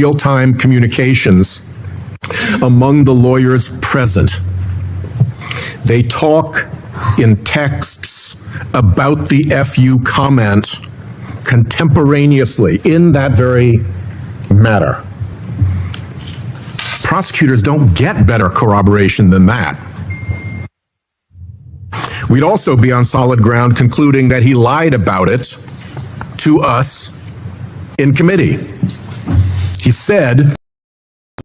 real-time communications among the lawyers present. They talk in texts about the FU comment contemporaneously in that very matter. Prosecutors don't get better corroboration than that. We'd also be on solid ground concluding that he lied about it to us in committee. He said,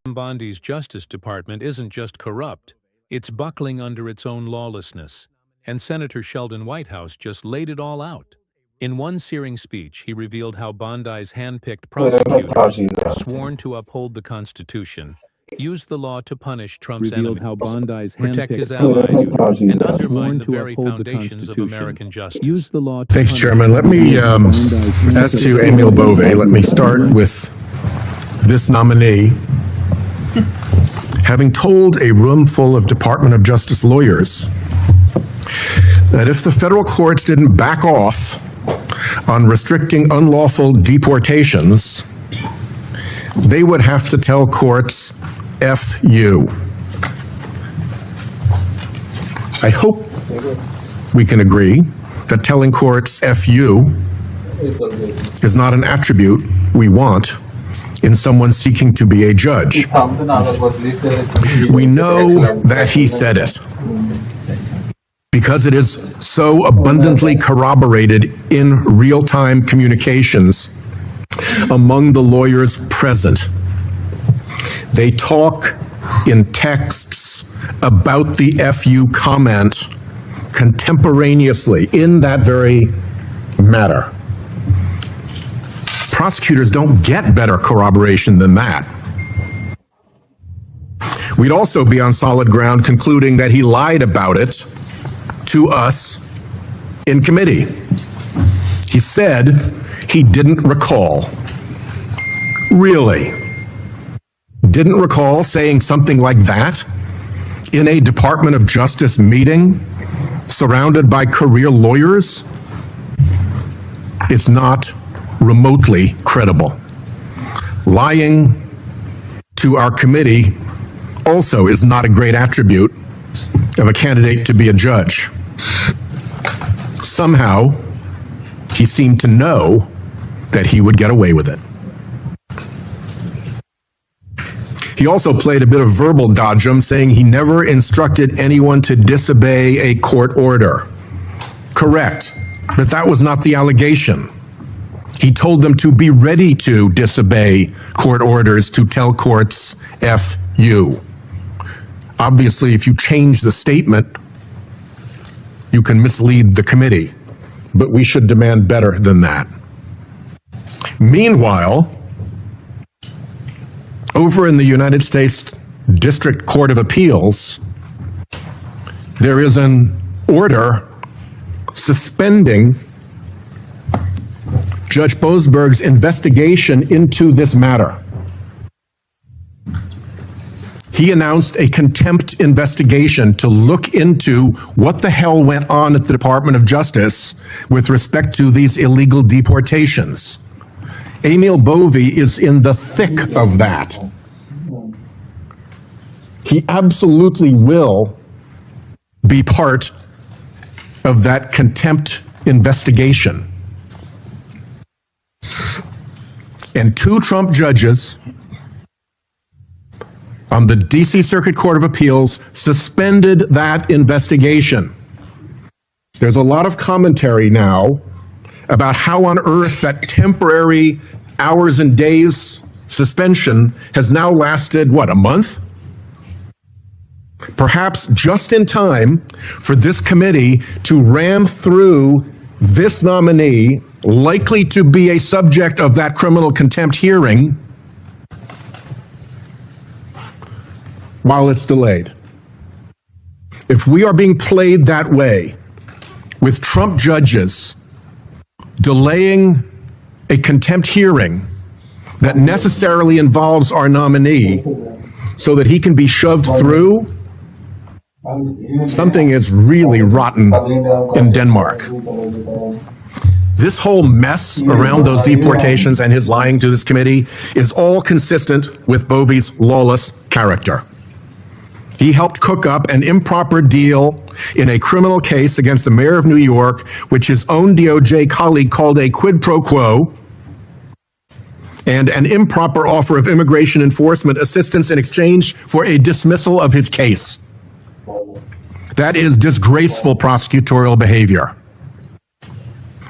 Pam Bondi's Justice Department isn't just corrupt, it's buckling under its own lawlessness. And Senator Sheldon Whitehouse just laid it all out. In one searing speech, he revealed how Bondi's hand-picked prosecutors, sworn to uphold the Constitution, used the law to punish Trump's enemies, protect his allies, and undermine the very foundations of American justice. Thanks, Chairman. Let me, as to Emil Bove'S, let me start with this nominee. Having told a room full of Department of Justice lawyers that if the federal courts didn't back off on restricting unlawful deportations, they would have to tell courts, F you. I hope we can agree that telling courts F you is not an attribute we want in someone seeking to be a judge. We know that he said it because it is so abundantly corroborated in real-time communications among the lawyers present. They talk in texts about the FU comment contemporaneously in that very matter. Prosecutors don't get better corroboration than that. We'd also be on solid ground concluding that he lied about it to us in committee. He said he didn't recall. Really? Didn't recall saying something like that in a Department of Justice meeting surrounded by career lawyers? It's not remotely credible. Lying to our committee also is not a great attribute of a candidate to be a judge. Somehow, he seemed to know that he would get away with it. He also played a bit of verbal dodgem, saying he never instructed anyone to disobey a court order. Correct, but that was not the allegation. He told them to be ready to disobey court orders, to tell courts F you. Obviously, if you change the statement, you can mislead the committee, but we should demand better than that. Meanwhile, over in the United States District Court of Appeals, there is an order suspending Judge Boasberg's investigation into this matter. He announced a contempt investigation to look into what the hell went on at the Department of Justice with respect to these illegal deportations. Emil Bove'S is in the thick of that. He absolutely will be part of that contempt investigation. And 2 Trump judges on the D.C. Circuit Court of Appeals suspended that investigation. There's a lot of commentary now about how on earth that temporary hours and days suspension has now lasted, what, a month? Perhaps just in time for this committee to ram through this nominee, likely to be a subject of that criminal contempt hearing, while it's delayed. If we are being played that way, with Trump judges delaying a contempt hearing that necessarily involves our nominee so that he can be shoved through, something is really rotten in Denmark. This whole mess around those deportations and his lying to this committee is all consistent with Bove's lawless character. He helped cook up an improper deal in a criminal case against the mayor of New York, which his own DOJ colleague called a quid pro quo, and an improper offer of immigration enforcement assistance in exchange for a dismissal of his case. That is disgraceful prosecutorial behavior.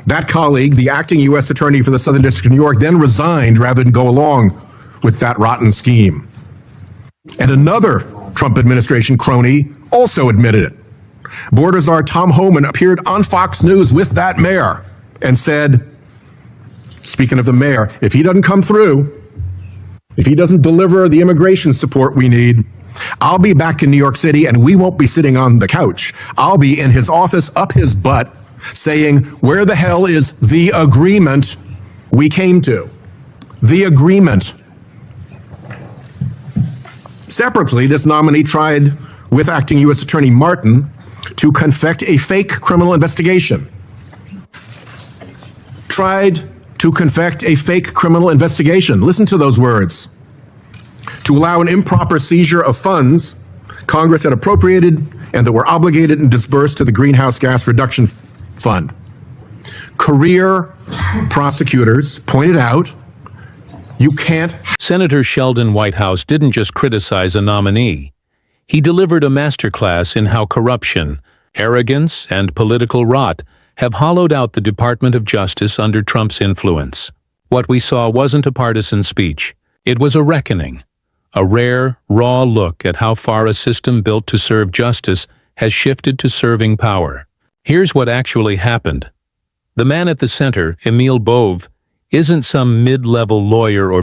That colleague, the acting U.S. Attorney for the Southern District of New York, then resigned rather than go along with that rotten scheme. And another Trump administration crony also admitted it. Border czar Tom Homan appeared on Fox News with that mayor and said, speaking of the mayor, if he doesn't come through, if he doesn't deliver the immigration support we need, I'll be back in New York City and we won't be sitting on the couch. I'll be in his office up his butt saying, where the hell is the agreement we came to? The agreement. Separately, this nominee tried with acting U.S. Attorney Martin to confect a fake criminal investigation. Tried to confect a fake criminal investigation. Listen to those words. To allow an improper seizure of funds Congress had appropriated and that were obligated and disbursed to the Greenhouse Gas Reduction Fund. Career prosecutors pointed out you can't. Senator Sheldon Whitehouse didn't just criticize a nominee. He delivered a masterclass in how corruption, arrogance, and political rot have hollowed out the Department of Justice under Trump's influence. What we saw wasn't a partisan speech. It was a reckoning, a rare, raw look at how far a system built to serve justice has shifted to serving power. Here's what actually happened. The man at the center, Emil Bove'S, isn't some mid-level lawyer or